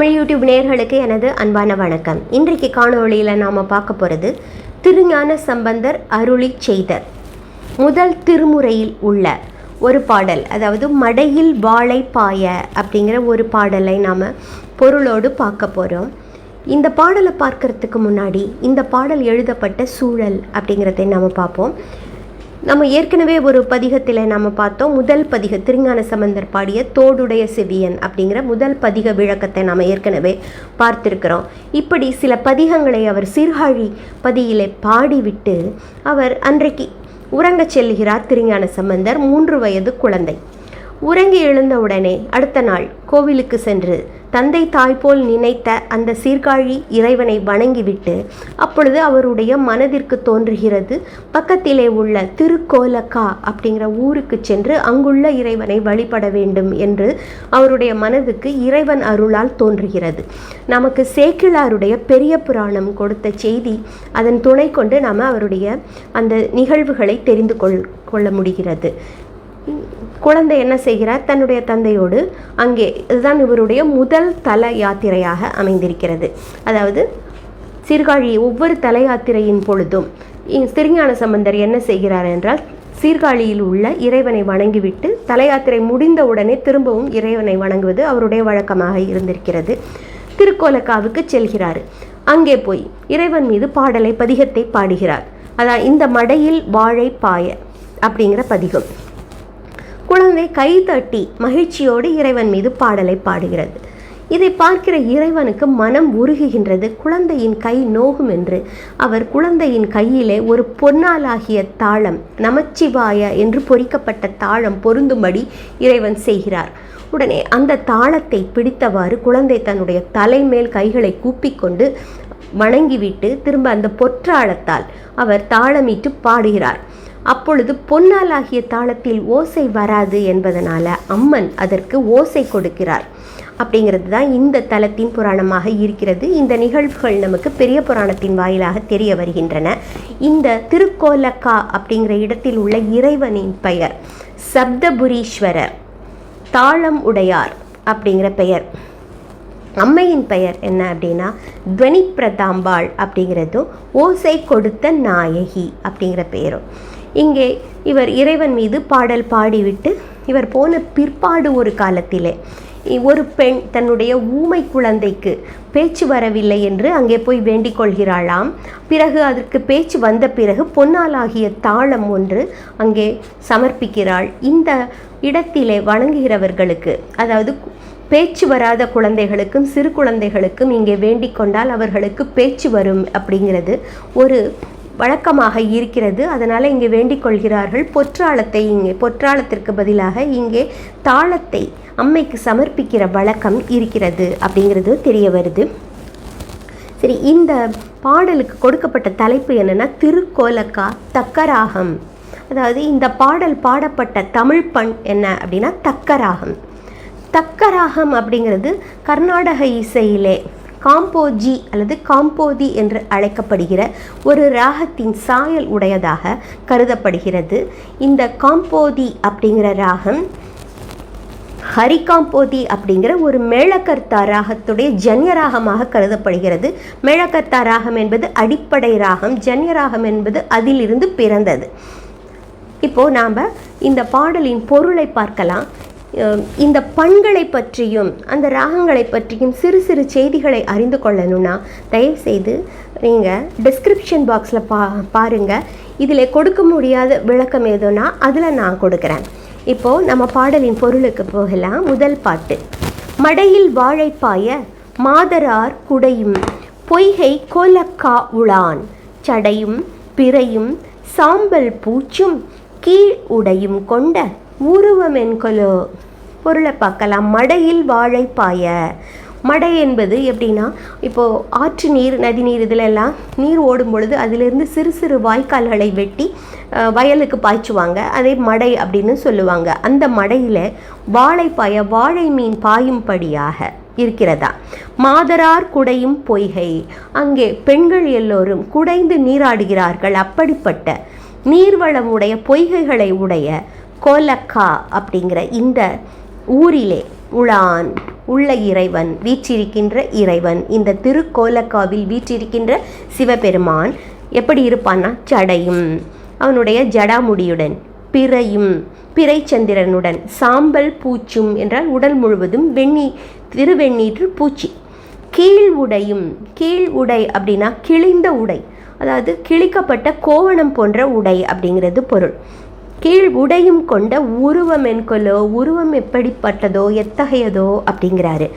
Tamil YouTube நேயர்களுக்கு எனது அன்பான வணக்கம். இன்றைக்கு காணொளியில் நாம் பார்க்க போகிறது திருஞான சம்பந்தர் அருளி செய்த முதல் திருமுறையில் உள்ள ஒரு பாடல், அதாவது மடையில் வாழை பாய அப்படிங்கிற ஒரு பாடலை நாம் பொருளோடு பார்க்க போகிறோம். இந்த பாடலை பார்க்கறதுக்கு முன்னாடி இந்த பாடல் எழுதப்பட்ட சூழல் அப்படிங்கிறதை நாம் பார்ப்போம். நம்ம ஏற்கனவே ஒரு பதிகத்தில் நாம் பார்த்தோம். முதல் பதிக திருஞான சம்பந்தர் பாடிய தோடுடைய செவியன் அப்படிங்கிற முதல் பதிக விளக்கத்தை நாம் ஏற்கனவே பார்த்துருக்கிறோம். இப்படி சில பதிகங்களை அவர் சீர்காழி பதியிலே பாடிவிட்டு அவர் அன்றைக்கு உறங்கச் செல்கிறார். திருஞான சம்பந்தர் 3 வயது குழந்தை. உறங்கி எழுந்தவுடனே அடுத்த நாள் கோவிலுக்கு சென்று தந்தை தாய் போல் நினைத்த அந்த சீர்காழி இறைவனை வணங்கிவிட்டு அப்பொழுது அவருடைய மனதிற்கு தோன்றுகிறது பக்கத்திலே உள்ள திருக்கோலக்கா அப்படிங்கிற ஊருக்கு சென்று அங்குள்ள இறைவனை வழிபட வேண்டும் என்று அவருடைய மனதுக்கு இறைவன் அருளால் தோன்றுகிறது. நமக்கு சேக்கிழாருடைய பெரிய புராணம் கொடுத்த செய்தி, அதன் துணை கொண்டு நாம் அவருடைய அந்த நிகழ்வுகளை தெரிந்து கொள்ள முடிகிறது. குழந்தை என்ன செய்கிறார்? தன்னுடைய தந்தையோடு அங்கே, இதுதான் இவருடைய முதல் தல யாத்திரையாக அமைந்திருக்கிறது. அதாவது சீர்காழி ஒவ்வொரு தல யாத்திரையின் பொழுதும் திருஞான சம்பந்தர் என்ன செய்கிறார் என்றால், சீர்காழியில் உள்ள இறைவனை வணங்கிவிட்டு தல யாத்திரை முடிந்தவுடனே திரும்பவும் இறைவனை வணங்குவது அவருடைய வழக்கமாக இருந்திருக்கிறது. திருக்கோலக்காவுக்கு செல்கிறார். அங்கே போய் இறைவன் மீது பாடலை பதிகத்தை பாடுகிறார். அதான் இந்த மடையில் வாழை பாய அப்படிங்கிற பதிகம். குழந்தை கை தட்டி மகிழ்ச்சியோடு இறைவன் மீது பாடலை பாடுகிறது. இதை பார்க்கிற இறைவனுக்கு மனம் உருகுகின்றது. குழந்தையின் கை நோகும் என்று அவர் குழந்தையின் கையிலே ஒரு பொன்னாலாகிய தாளம், நமச்சிவாய என்று பொறிக்கப்பட்ட தாளம் பொருந்தும்படி இறைவன் செய்கிறார். உடனே அந்த தாளத்தை பிடித்தவாறு குழந்தை தன்னுடைய தலைமேல் கைகளை கூப்பிக்கொண்டு வணங்கிவிட்டு திரும்ப அந்த பொற்றாளத்தால் அவர் தாளமிட்டு பாடுகிறார். அப்பொழுது பொன்னாலாகிய தாளத்தில் ஓசை வராது என்பதனால அம்மன் அதற்கு ஓசை கொடுக்கிறார். அப்படிங்கிறது தான் இந்த தலத்தின் புராணமாக இருக்கிறது. இந்த நிகழ்வுகள் நமக்கு பெரிய புராணத்தின் வாயிலாக தெரிய வருகின்றன. இந்த திருக்கோலக்கா அப்படிங்கிற இடத்தில் உள்ள இறைவனின் பெயர் சப்தபுரீஸ்வரர், தாளம் உடையார் அப்படிங்கிற பெயர். அம்மையின் பெயர் என்ன அப்படின்னா துவனி பிரதாம்பாள் அப்படிங்கிறதும் ஓசை கொடுத்த நாயகி அப்படிங்கிற பெயரும். இங்கே இவர் இறைவன் மீது பாடல் பாடிவிட்டு இவர் போன பிற்பாடு ஒரு காலத்திலே ஒரு பெண் தன்னுடைய ஊமை குழந்தைக்கு பேச்சு வரவில்லை என்று அங்கே போய் வேண்டிக் கொள்கிறாளாம். பிறகு அதற்கு பேச்சு வந்த பிறகு பொன்னாலாகிய தாளம் ஒன்று அங்கே சமர்ப்பிக்கிறாள். இந்த இடத்திலே வணங்குகிறவர்களுக்கு, அதாவது பேச்சு வராத குழந்தைகளுக்கும் சிறு குழந்தைகளுக்கும் இங்கே வேண்டிக் கொண்டால் அவர்களுக்கு பேச்சு வரும் அப்படிங்கிறது ஒரு வழக்கமாக இருக்கிறது. அதனால் இங்கே வேண்டிக் கொள்கிறார்கள். பொற்றாளத்திற்கு பதிலாக இங்கே தாளத்தை அம்மைக்கு சமர்ப்பிக்கிற வழக்கம் இருக்கிறது அப்படிங்கிறது தெரிய வருது. சரி, இந்த பாடலுக்கு கொடுக்கப்பட்ட தலைப்பு என்னென்னா திருக்கோலக்கா தக்கராகம். அதாவது இந்த பாடல் பாடப்பட்ட தமிழ் பண் என்ன அப்படின்னா தக்கராகம். தக்கராகம் அப்படிங்கிறது கர்நாடக இசையிலே காம்போஜி அல்லது காம்போதி என்று அழைக்கப்படுகிற ஒரு ராகத்தின் சாயல் உடையதாக கருதப்படுகிறது. இந்த காம்போதி அப்படிங்கிற ராகம் ஹரிகாம்போதி அப்படிங்கிற ஒரு மேளகர்த்தா ராகத்துடைய ஜன்ய ராகமாக கருதப்படுகிறது. மேளகர்த்தா ராகம் என்பது அடிப்படை ராகம், ஜன்ய ராகம் என்பது அதிலிருந்து பிறந்தது. இப்போது நாம் இந்த பாடலின் பொருளை பார்க்கலாம். இந்த பண்களை பற்றியும் அந்த ராகங்களை பற்றியும் சிறு சிறு செய்திகளை அறிந்து கொள்ளணும்னா தயவுசெய்து நீங்கள் டிஸ்கிரிப்ஷன் பாக்ஸில் பாருங்கள். இதில் கொடுக்க முடியாத விளக்கம் ஏதோனா அதில் நான் கொடுக்குறேன். இப்போது நம்ம பாடலின் பொருளுக்கு போகலாம். முதல் பாட்டு. மடையில் வாழைப்பாய மாதரார் குடையும் பொய்கை கோலக்கா உளான் சடையும் பிறையும் சாம்பல் பூச்சும் கீழ் உடையும் கொண்ட உருவமென்கொலோ. பொருளை பார்க்கலாம். மடையில் வாழைப்பாய. மடை என்பது எப்படின்னா, இப்போது ஆற்று நீர், நதி நீர், இதிலெல்லாம் நீர் ஓடும் பொழுது அதிலிருந்து சிறு சிறு வாய்க்கால்களை வெட்டி வயலுக்கு பாய்ச்சுவாங்க. அதை மடை அப்படின்னு சொல்லுவாங்க. அந்த மடையில் வாழைப்பாய, வாழை மீன் பாயும்படியாக இருக்கிறதா. மாதரார் குடையும் பொய்கை, அங்கே பெண்கள் எல்லோரும் குடைந்து நீராடுகிறார்கள். அப்படிப்பட்ட நீர்வளமுடைய பொய்கைகளை உடைய கோலக்கா அப்படிங்கிற இந்த ஊரிலே உளான் உள்ள இறைவன், வீற்றிருக்கின்ற இறைவன், இந்த திருக்கோலக்காவில் வீற்றிருக்கின்ற சிவபெருமான் எப்படி இருப்பான்னா ஜடையும், அவனுடைய ஜடாமுடியுடன், பிறையும், பிறைச்சந்திரனுடன், சாம்பல் பூச்சும் என்றால் உடல் முழுவதும் திருவெண்ணீற்று பூச்சி, கீழ் உடையும், கீழ் உடை அப்படின்னா கிழிந்த உடை, அதாவது கிழிக்கப்பட்ட கோவணம் போன்ற உடை அப்படிங்கிறது பொருள். கீழ் உடையும் கொண்ட உருவம் என்கொலோ, உருவம் எப்படிப்பட்டதோ எத்தகையதோ அப்படிங்கிறாரு.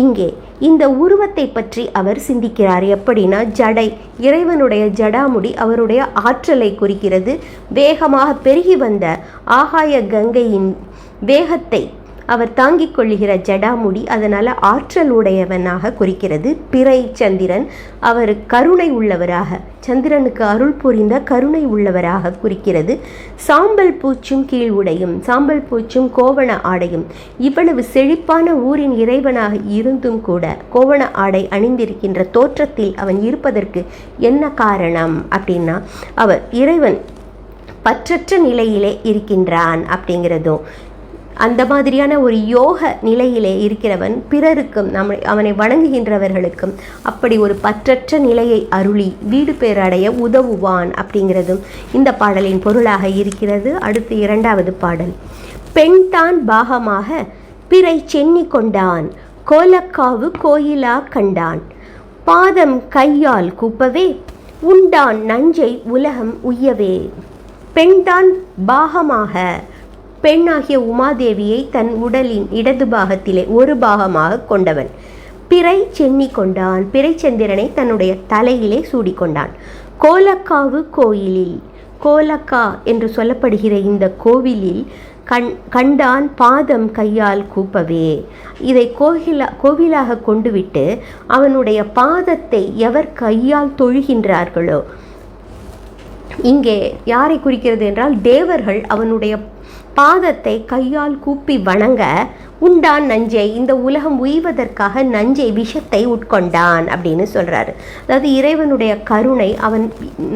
இங்கே இந்த உருவத்தை பற்றி அவர் சிந்திக்கிறார். எப்படின்னா ஜடை, இறைவனுடைய ஜடாமுடி அவருடைய ஆற்றலை குறிக்கிறது. வேகமாக பெருகி வந்த ஆகாய கங்கையின் வேகத்தை அவர் தாங்கிக் கொள்ளுகிற ஜடாமுடி, அதனால் ஆற்றல் உடையவனாக குறிக்கிறது. பிறை சந்திரன் அவர் கருணை உள்ளவராக, சந்திரனுக்கு அருள் புரிந்த கருணை உள்ளவராக குறிக்கிறது. சாம்பல் பூச்சும் கீழ் உடையும், சாம்பல் பூச்சும் கோவண ஆடையும். இவ்வளவு செழிப்பான ஊரின் இறைவனாக இருந்தும் கூட கோவண ஆடை அணிந்திருக்கின்ற தோற்றத்தில் அவன் இருப்பதற்கு என்ன காரணம் அப்படின்னா, அவர் இறைவன் பற்றற்ற நிலையிலே இருக்கின்றான் அப்படிங்கிறதும், அந்த மாதிரியான ஒரு யோக நிலையிலே இருக்கிறவன் பிறருக்கும் அவனை வணங்குகின்றவர்களுக்கும் அப்படி ஒரு பற்றற்ற நிலையை அருளி வீடு பேரடைய உதவுவான் அப்படிங்கிறதும் இந்த பாடலின் பொருளாக இருக்கிறது. அடுத்து இரண்டாவது பாடல். பெண்தான் பாகமாக பிறை சென்னி கொண்டான், கோலக்காவு கோயிலா கண்டான், பாதம் கையால் கூப்பவே உண்டான் நஞ்சை உலகம் உய்யவே. பெண்தான் பாகமாக, பெண்ணாகிய உமாதேவியை தன் உடலின் இடது பாகத்திலே ஒரு பாகமாக கொண்டவன். பிறை சென்னி கொண்டான், பிறைச்சந்திரனை தன்னுடைய தலையிலே சூடிக்கொண்டான். கோலக்காவு கோயிலில், கோலக்கா என்று சொல்லப்படுகிற இந்த கோவிலில் கண்டான் பாதம் கையால் கூப்பவே. இதை கோவிலாக கொண்டுவிட்டு அவனுடைய பாதத்தை எவர் கையால் தொழுகின்றார்களோ, இங்கே யாரை குறிக்கிறது என்றால் தேவர்கள் அவனுடைய பாதத்தை கையால் கூப்பி வணங்க உண்டான் நஞ்சை, இந்த உலகம் உய்வதற்காக நஞ்சை, விஷத்தை உட்கொண்டான் அப்படின்னு சொல்கிறாரு. அதாவது இறைவனுடைய கருணை, அவன்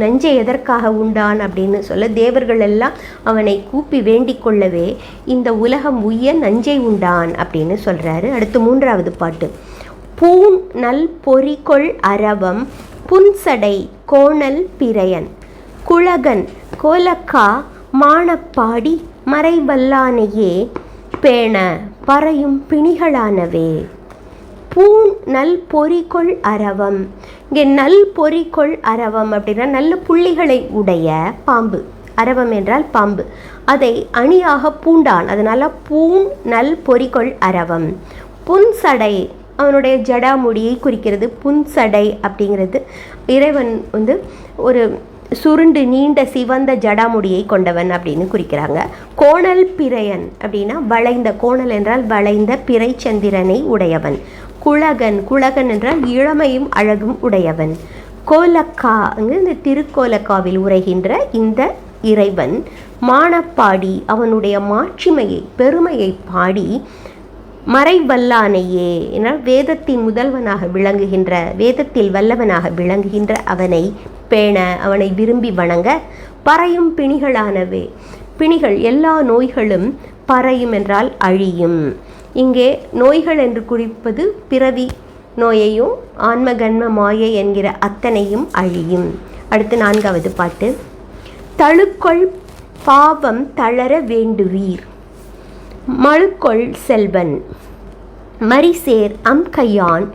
நஞ்சை எதற்காக உண்டான் அப்படின்னு சொல்ல, தேவர்கள் எல்லாம் அவனை கூப்பி வேண்டிக் கொள்ளவே இந்த உலகம் உய்ய நஞ்சை உண்டான் அப்படின்னு சொல்கிறாரு. அடுத்து மூன்றாவது பாட்டு. பூன் நல் பொறிகொள் அரவம் புன்சடை கோணல் பிறையன், குழகன் கோலக்கா மானப்பாடி மறைவல்லானையே பேண பறையும் பிணிகளானவே. பூன் நல் பொறிகொள் அரவம், இங்கே நல் பொறிகொள் அரவம் அப்படின்னா நல்ல புள்ளிகளை உடைய பாம்பு, அரவம் என்றால் பாம்பு, அதை அணியாக பூண்டான், அதனால் பூன் நல் பொறிகொள் அரவம். புன்சடை அவனுடைய ஜடாமுடியை குறிக்கிறது. புன்சடை அப்படிங்கிறது இறைவன் ஒரு சுருண்டு நீண்ட சிவந்த ஜடாமுடியை கொண்டவன் அப்படின்னு குறிக்கிறாங்க. கோணல் பிறையன் அப்படின்னா வளைந்த, கோணல் என்றால் வளைந்த பிறைச்சந்திரனை உடையவன். குழகன், குழகன் என்றால் இளமையும் அழகும் உடையவன். கோலக்கா, இந்த திருக்கோலக்காவில் உரைகின்ற இந்த இறைவன் மானப்பாடி, அவனுடைய மாட்சிமையை பெருமையை பாடி மறைவல்லானையே என்றால் வேதத்தின் முதல்வனாக விளங்குகின்ற, வேதத்தில் வல்லவனாக விளங்குகின்ற அவனை பேண, அவனை விரும்பி வணங்க பறையும் பிணிகளானவே. பிணிகள், எல்லா நோய்களும் பறையும் என்றால் அழியும். இங்கே நோய்கள் என்று குறிப்பது பிறவி நோயையும் ஆன்மகன்ம மாயை என்கிற அத்தனையும் அழியும். அடுத்து நான்காவது பாட்டு. தழுக்கொள் பாவம் தளர வேண்டுவீர், மழுக்கொள் செல்வன் மரிசேர் அம்கையான்,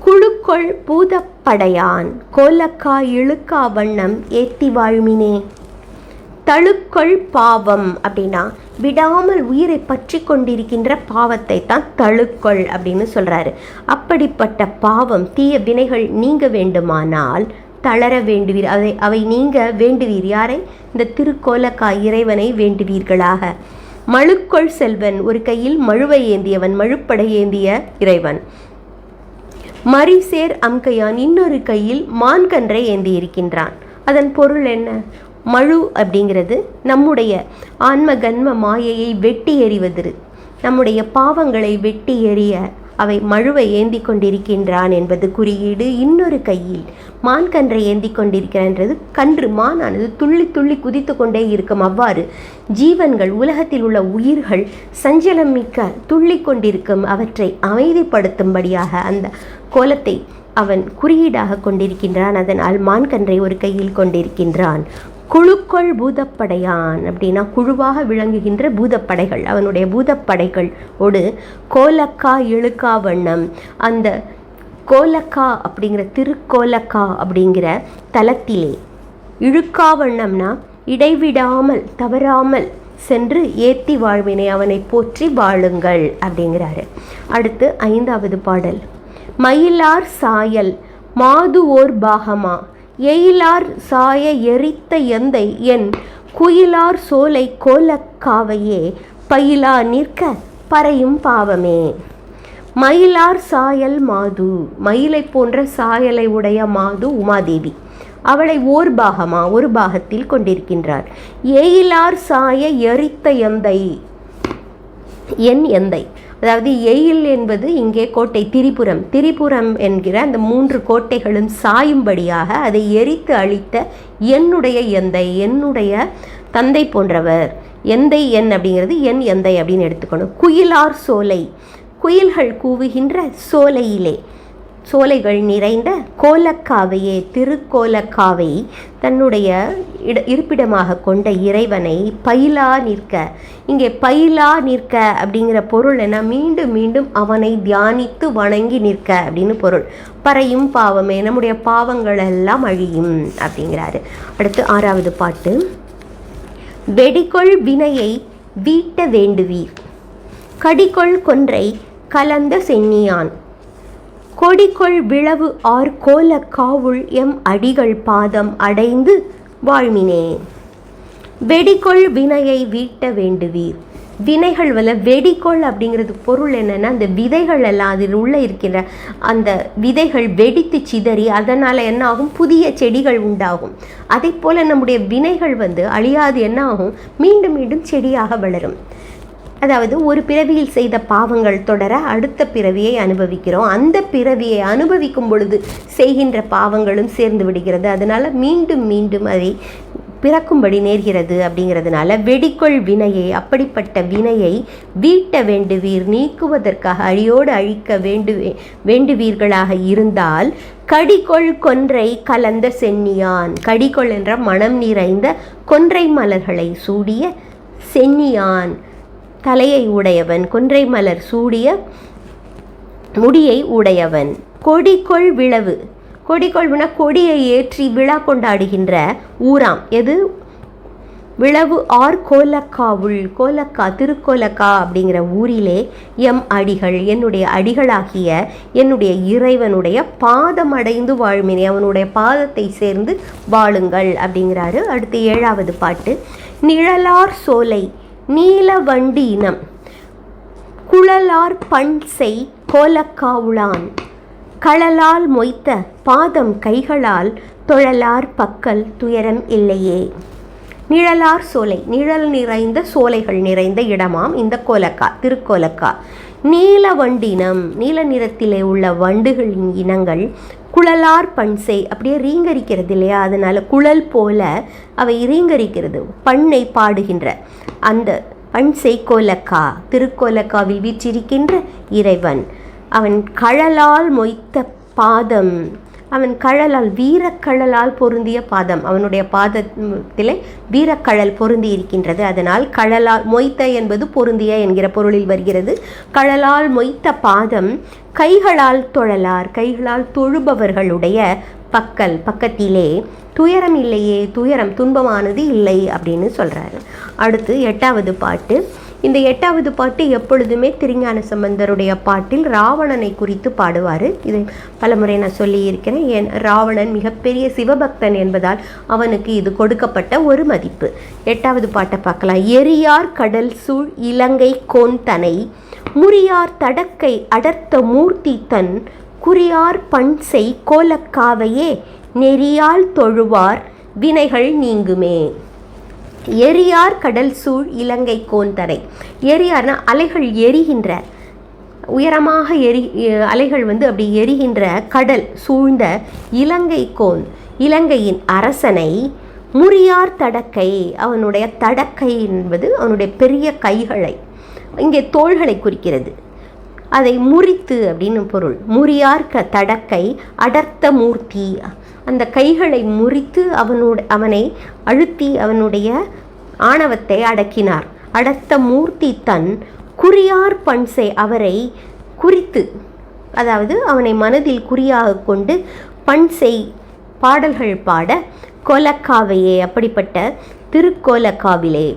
குழுக்கொள் பூதப்படையான், கோலக்கா இழுக்கா வண்ணம் ஏத்தி வாழ்மினே. தழுக்கொள் பாவம் அப்படின்னா விடாமல் உயிரை பற்றி கொண்டிருக்கின்ற பாவத்தை தான் தழுக்கொள் அப்படின்னு சொல்கிறாரு. அப்படிப்பட்ட பாவம், தீய வினைகள் நீங்க வேண்டுமானால் தளர வேண்டுவீர், அவை நீங்க வேண்டுவீர். யாரை? இந்த திருக்கோலக்கா இறைவனை வேண்டுவீர்களாக. மழுக்கொள் செல்வன், ஒரு கையில் மழுவை ஏந்தியவன், மழுப்படை ஏந்திய இறைவன். மரிசேர் அம்கையான், இன்னொரு கையில் மான்கன்றை ஏந்தி இருக்கின்றான். அதன் பொருள் என்ன? மழு அப்படிங்கிறது நம்முடைய ஆன்ம கன்ம மாயையை வெட்டி எறிவது, நம்முடைய பாவங்களை வெட்டி எறிய அவை மழுவை ஏந்தி கொண்டிருக்கின்றான் என்பது குறியீடு. இன்னொரு கையில் மான்கன்றை ஏந்தி கொண்டிருக்கிறான்றது கன்று மானானது துள்ளி துள்ளி குதித்து கொண்டே இருக்கும். அவ்வாறு ஜீவன்கள், உலகத்தில் உள்ள உயிர்கள் சஞ்சலம் மிக்க துள்ளி கொண்டிருக்கும். அவற்றை அமைதிப்படுத்தும்படியாக அந்த கோலத்தை அவன் குறியீடாக கொண்டிருக்கின்றான். அதனால் மான்கன்றை ஒரு கையில் கொண்டிருக்கின்றான். குழுக்கள் பூதப்படையான் அப்படின்னா குழுவாக விளங்குகின்ற பூதப்படைகள், அவனுடைய பூதப்படைகள் ஓடு கோலக்கா இழுக்கா வண்ணம். அந்த கோலக்கா அப்படிங்கிற திருக்கோலக்கா அப்படிங்கிற தலத்திலே இழுக்கா வண்ணம்னா இடைவிடாமல் தவறாமல் சென்று ஏத்தி வாழ்வினை அவனை போற்றி வாழுங்கள் அப்படிங்கிறாரு. அடுத்து 5வது பாடல். மயிலார் சாயல் மாது ஓர் பாகமா எயிலார் சாய எரித்த எந்தை என் குயிலார் சோலை கோலக்காவையே பயிலா நிற்க பறையும் பாவமே. மயிலார் சாயல் மாது, மயிலை போன்ற சாயலை உடைய மாது உமாதேவி, அவளை ஓர் பாகமா ஒரு பாகத்தில் கொண்டிருக்கின்றார். எயிலார் சாய எரித்த எந்தை, என் எந்தை, அதாவது எயில் என்பது இங்கே கோட்டை திரிபுரம். திரிபுரம் என்கிற அந்த 3 கோட்டைகளும் சாயும்படியாக அதை எரித்து அழித்த என்னுடைய எந்தை, என்னுடைய தந்தை போன்றவர். எந்தை என் அப்படிங்கிறது என் எந்தை அப்படின்னு எடுத்துக்கணும். குயிலார் சோலை, குயில்கள் கூவுகின்ற சோலையிலே, சோலைகள் நிறைந்த கோலக்காவையே திருக்கோலக்காவை தன்னுடைய இருப்பிடமாக கொண்ட இறைவனை பயிலா நிற்க. இங்கே பயிலா நிற்க அப்படிங்கிற பொருள் என்ன? மீண்டும் மீண்டும் அவனை தியானித்து வணங்கி நிற்க அப்படின்னு பொருள். பறையும் பாவமே, நம்முடைய பாவங்கள் எல்லாம் அழியும் அப்படிங்கிறாரு. அடுத்து 6வது பாட்டு. வெடிகொள் வினையை வீட்ட வேண்டுவீர் கடிகொள் கொன்றை கலந்த சென்னியான் கொடிகொள் விளவு ஆர் கோல காவுள் எம் அடிகள் பாதம் அடைந்து வாழ்மினே. வெடிகொள் வினையை வீட்ட வேண்டுவீர். வினைகள் வெடிகொள் அப்படிங்கிறது பொருள் என்னென்னா, அந்த விதைகள் எல்லாம் அதில் உள்ளே இருக்கின்ற அந்த விதைகள் வெடித்து சிதறி அதனால் என்ன ஆகும்? புதிய செடிகள் உண்டாகும். அதை போல் நம்முடைய வினைகள் அழியாது என்ன ஆகும்? மீண்டும் மீண்டும் செடியாக வளரும். அதாவது ஒரு பிறவியில் செய்த பாவங்கள் தொடர அடுத்த பிறவியை அனுபவிக்கிறோம். அந்த பிறவியை அனுபவிக்கும் பொழுது செய்கின்ற பாவங்களும் சேர்ந்து விடுகிறது. அதனால் மீண்டும் மீண்டும் அதை பிறக்கும்படி நேர்கிறது. அப்படிங்கிறதுனால வெடிகொள் வினையை, அப்படிப்பட்ட வினையை வீட்ட வேண்டுவீர், நீக்குவதற்காக அழியோடு அழிக்க வேண்டுவீர்களாக இருந்தால் கடிகொள் கொன்றை கலந்த சென்னியான், கடிகொள் என்ற மனம் நிறைந்த கொன்றை மலர்களை சூடிய சென்னியான், தலையை உடையவன், கொன்றை மலர் சூடிய முடியை உடையவன். கொடிகொள் விளவு, கொடிகொள்வுனா கொடியை ஏற்றி விழா கொண்டாடுகின்ற ஊராம். எது? விளவு ஆர் கோலக்காவுள், கோலக்கா திருக்கோலக்கா அப்படிங்கிற ஊரிலே எம் அடிகள், என்னுடைய அடிகளாகிய என்னுடைய இறைவனுடைய பாதம் அடைந்து வாழ்மினே, அவனுடைய பாதத்தை சேர்ந்து வாழுங்கள் அப்படிங்கிறாரு. அடுத்து 7வது பாட்டு. நிழலார் சோலை நீல வண்டி இனம் குழலார் பண்சை கோலக்காவுளான் களலால் மொய்த்த பாதம் கைகளால் தொழலார் பக்கல் துயரம் இல்லையே. நிழலார் சோலை, நிழல் நிறைந்த சோலைகள் நிறைந்த இடமாம் இந்த கோலக்கா திருக்கோலக்கா. நீல வண்டினம், நீல நிறத்திலே உள்ள வண்டுகளின் இனங்கள். குழலார் பண்சை, அப்படியே ரீங்கரிக்கிறது இல்லையா, அதனால் குழல் போல அவை ரீங்கரிக்கிறது, பண்ணை பாடுகின்ற அந்த பண்சை கோலக்கா திருக்கோலக்காவில் வீற்றிருக்கின்ற இறைவன். அவன் கழலால் மொய்த்த பாதம், அவன் கழலால் வீரக்கழலால் பொருந்திய பாதம், அவனுடைய பாதத்திலே வீரக்கழல் பொருந்தி இருக்கின்றது. அதனால் கழலால் மொய்த்த என்பது பொருந்திய என்கிற பொருளில் வருகிறது. கழலால் மொய்த்த பாதம் கைகளால் தொழலார், கைகளால் தொழுபவர்களுடைய பக்கல் பக்கத்திலே துயரம் இல்லையே, துயரம் துன்பமானது இல்லை அப்படின்னு சொல்கிறாரு. அடுத்து 8வது பாட்டு. இந்த 8வது பாட்டு எப்பொழுதுமே திருஞான சம்பந்தருடைய பாட்டில் ராவணனை குறித்து பாடுவார். இதை பலமுறை நான் சொல்லியிருக்கிறேன். ஏன், ராவணன் மிகப்பெரிய சிவபக்தன் என்பதால் அவனுக்கு இது கொடுக்கப்பட்ட ஒரு மதிப்பு. 8வது பாட்டை பார்க்கலாம். எரியார் கடல் சூழ் இலங்கை கோன் தனை முறியார் தடக்கை அடர்த்த மூர்த்தி தன் குறியார் பண்சை கோலக்காவையே நெறியால் தொழுவார் வினைகள் நீங்குமே. எரியார் கடல் சூழ் இலங்கை கோன் தரை. எரியார்னா அலைகள் எரிகின்ற, உயரமாக அலைகள் வந்து அப்படி எரிகின்ற கடல் சூழ்ந்த இலங்கையின் அரசனை முறியார் தடக்கை, அவனுடைய தடக்கை என்பது அவனுடைய பெரிய கைகளை, இங்கே தோள்களை குறிக்கிறது, அதை முறித்து அப்படின்னு பொருள். முறியார் தடக்கை அடர்த்த மூர்த்தி, அந்த கைகளை முறித்து அவனை அழுத்தி அவனுடைய ஆணவத்தை அடக்கினார். அடர்த்த மூர்த்தி தன் குறியார் பண்சை, அவரை குறித்து, அதாவது அவனை மனதில் குறியாக கொண்டு பண்சை பாடல்கள் பாட கோலக்காவையே, அப்படிப்பட்ட திருக்கோலக்காவிலே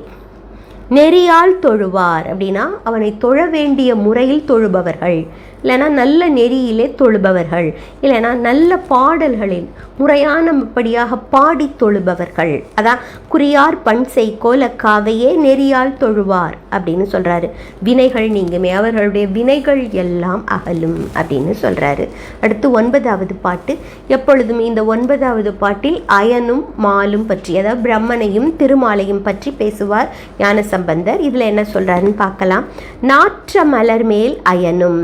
நெறியால் தொழுவார். அப்படின்னா அவனை தொழ வேண்டிய முறையில் தொழுபவர்கள், இல்லைனா நல்ல நெறியிலே தொழுபவர்கள், இல்லைனா நல்ல பாடல்களில் முறையானபடியாக பாடி தொழுபவர்கள். அதான் குறியார் பண்சை கோலக்காவையே நெறியால் தொழுவார் அப்படின்னு சொல்கிறாரு. வினைகள் நீங்குமே, அவர்களுடைய வினைகள் எல்லாம் அகலும் அப்படின்னு சொல்கிறாரு. அடுத்து 9வது பாட்டு. எப்பொழுதும் இந்த 9வது பாட்டில் அயனும் மாலும் பற்றி, அதாவது பிரம்மனையும் திருமாலையும் பற்றி பேசுவார் ஞானசம்பந்தர். இதில் என்ன சொல்கிறாருன்னு பார்க்கலாம். நாற்ற மலர் மேல் அயனும்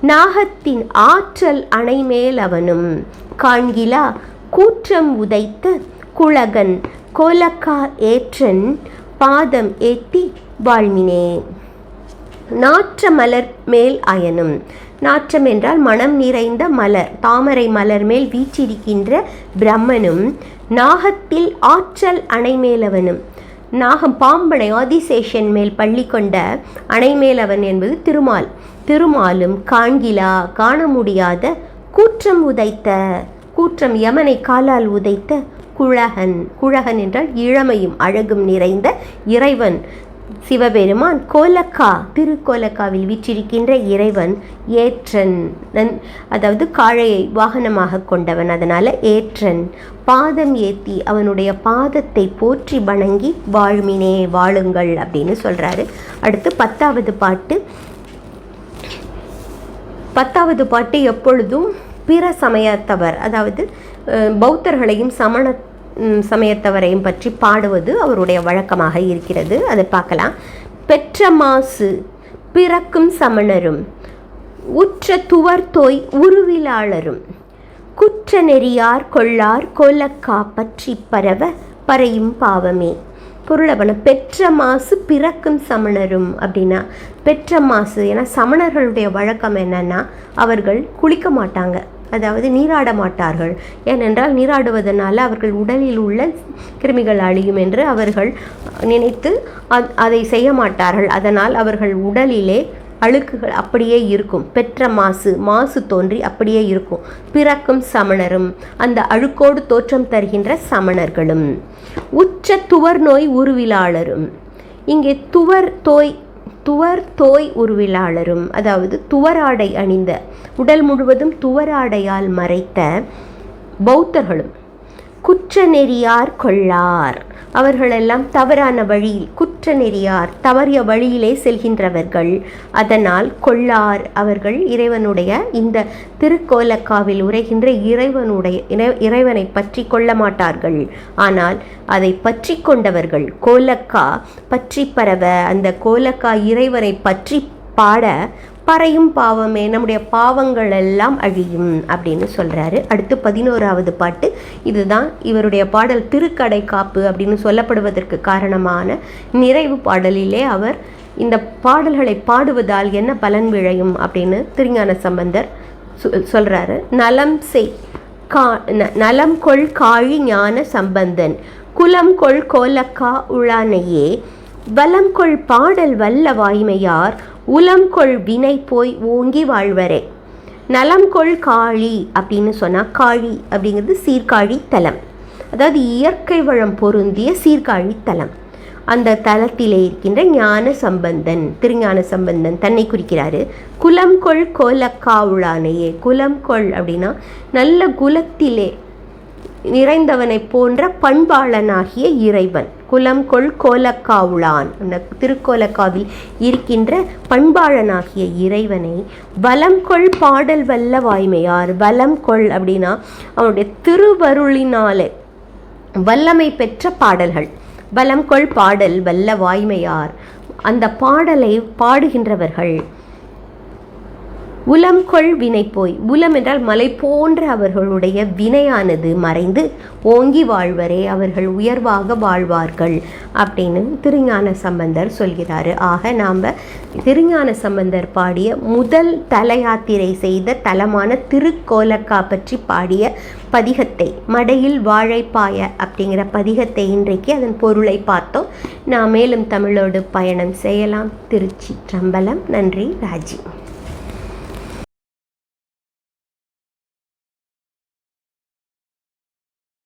நாகத்தின் ஆற்றல் அணைமேல் அவனும் காண்கிலா கூற்றம் உதைத்த குழகன் கோலக்கா ஏற்றன் பாதம் ஏத்தி வாழ்மினே. நாற்ற மலர் மேல் அயனும், நாற்றம் என்றால் மனம் நிறைந்த மலர், தாமரை மலர் மேல் வீற்றிருக்கின்ற பிரம்மனும் நாகத்தில் ஆற்றல் அணைமேலவனும், நாகம் பாம்பனை ஆதிசேஷன் மேல் பள்ளி கொண்ட அணைமேலவன் என்பது திருமால். திருமாலும் காண்கிலா காண முடியாத கூற்றம் உதைத்த, கூற்றம் யமனை காலால் உதைத்த குழகன், குழகன் என்றால் இளமையும் அழகும் நிறைந்த இறைவன் சிவபெருமான் கோலக்கா திருக்கோலக்காவில் வீற்றிருக்கின்ற இறைவன் ஏற்றன், அதாவது காளையை வாகனமாக கொண்டவன், அதனால் ஏற்றன் பாதம் ஏத்தி அவனுடைய பாதத்தை போற்றி வணங்கி வாழ்மினே வாழுங்கள் அப்படின்னு சொல்கிறாரு. அடுத்து 10வது பாட்டு. 10வது பாட்டு எப்பொழுதும் பிற சமயத்தவர், அதாவது பௌத்தர்களையும் சமண சமயத்தவரையும் பற்றி பாடுவது அவருடைய வழக்கமாக இருக்கிறது. அதை பார்க்கலாம். பெற்ற மாசு பிறக்கும் சமணரும் உற்ற துவர்தோய் உருவிலாளரும் குற்ற நெறியார் கொள்ளார் கோலக்கா பற்றி பரவ பறையும் பாவமே. பொருளவன பெற்ற மாசு பிறக்கும் சமணரும் அப்படின்னா, பெற்ற மாசு ஏன்னா சமணர்களுடைய வழக்கம் என்னன்னா அவர்கள் குளிக்க மாட்டாங்க, அதாவது நீராட மாட்டார்கள். ஏனென்றால் நீராடுவதனால அவர்கள் உடலில் உள்ள கிருமிகள் அழியும் என்று அவர்கள் நினைத்து அதை செய்ய மாட்டார்கள். அதனால் அவர்கள் உடலிலே அழுக்குகள் அப்படியே இருக்கும். பெற்ற மாசு தோன்றி அப்படியே இருக்கும். பிறக்கும் சமணரும், அந்த அழுக்கோடு தோற்றம் தருகின்ற சமணர்களும். உற்ற துவர் நோய் உருவிலாளரும், இங்கே துவர் தோய் உருவிலாளரும், அதாவது துவராடை அணிந்த, உடல் முழுவதும் துவராடையால் மறைத்த பௌத்தர்களும். குற்ற நெறியார் கொள்ளார், அவர்களெல்லாம் தவறான வழியில், குற்ற நெறியார் தவறிய வழியிலே செல்கின்றவர்கள். அதனால் கொள்ளார், அவர்கள் இறைவனுடைய இந்த திருக்கோலக்காவில் உரைகின்ற இறைவனை பற்றி கொள்ள மாட்டார்கள். ஆனால் அதை பற்றி கொண்டவர்கள் கோலக்கா பற்றி பரவ, அந்த கோலக்கா இறைவனை பற்றி பாட பறையும் பாவமே, நம்முடைய பாவங்கள் எல்லாம் அழியும் அப்படின்னு சொல்கிறாரு. அடுத்து 11வது பாட்டு. இதுதான் இவருடைய பாடல் திருக்கடை காப்பு அப்படின்னு சொல்லப்படுவதற்கு காரணமான நிறைவு பாடலிலே அவர் இந்த பாடல்களை பாடுவதால் என்ன பலன் விளையும் அப்படின்னு திருஞான சம்பந்தர் சொல்கிறாரு. நலம் கொள் காழி ஞான சம்பந்தன் குலம் கொள் கோலக்கா உளானையே வலம் கொள் பாடல் வல்ல வாய்மையார் உலம் கொள் வினை போய் ஓங்கி வாழ்வரே. நலம் கொள் காழி அப்படின்னு சொன்னால், காழி அப்படிங்கிறது சீர்காழி தலம், அதாவது இயற்கை வளம் பொருந்திய சீர்காழி தலம். அந்த தலத்திலே இருக்கின்ற ஞான சம்பந்தன், திருஞான சம்பந்தன் தன்னை குறிக்கிறாரு. குலம் கொள் கோலக்காவுளானையே, குலம் கொள் அப்படின்னா நல்ல குலத்திலே நிறைந்தவனை போன்ற பண்பாளனாகிய இறைவன். குலம் கொள் கோலக்காவுளான், அந்த திருக்கோலக்காவில் இருக்கின்ற பண்பாளனாகிய இறைவனை வலம் கொள் பாடல் வல்ல வாய்மையார். வலம் கொள் அப்படின்னா அவனுடைய திருவருளினாலே வல்லமை பெற்ற பாடல்கள். வலம் கொள் பாடல் வல்ல வாய்மையார், அந்த பாடலை பாடுகின்றவர்கள். உலம் கொள் வினை போய், உலம் என்றால் மலை போன்ற அவர்களுடைய வினையானது மறைந்து ஓங்கி வாழ்வரே அவர்கள் உயர்வாக வாழ்வார்கள் அப்படின்னு திருஞான சம்பந்தர் சொல்கிறாரு. ஆக நாம் திருஞான சம்பந்தர் பாடிய முதல் தல யாத்திரை செய்த தலமான திருக்கோலக்கா பற்றி பாடிய பதிகத்தை, மடையில் வாழைப்பாய அப்படிங்கிற பதிகத்தை இன்றைக்கு அதன் பொருளை பார்த்தோம். நாம் மேலும் தமிழோடு பயணம் செய்யலாம். திருச்சிற்றம்பலம். நன்றி. ராஜி.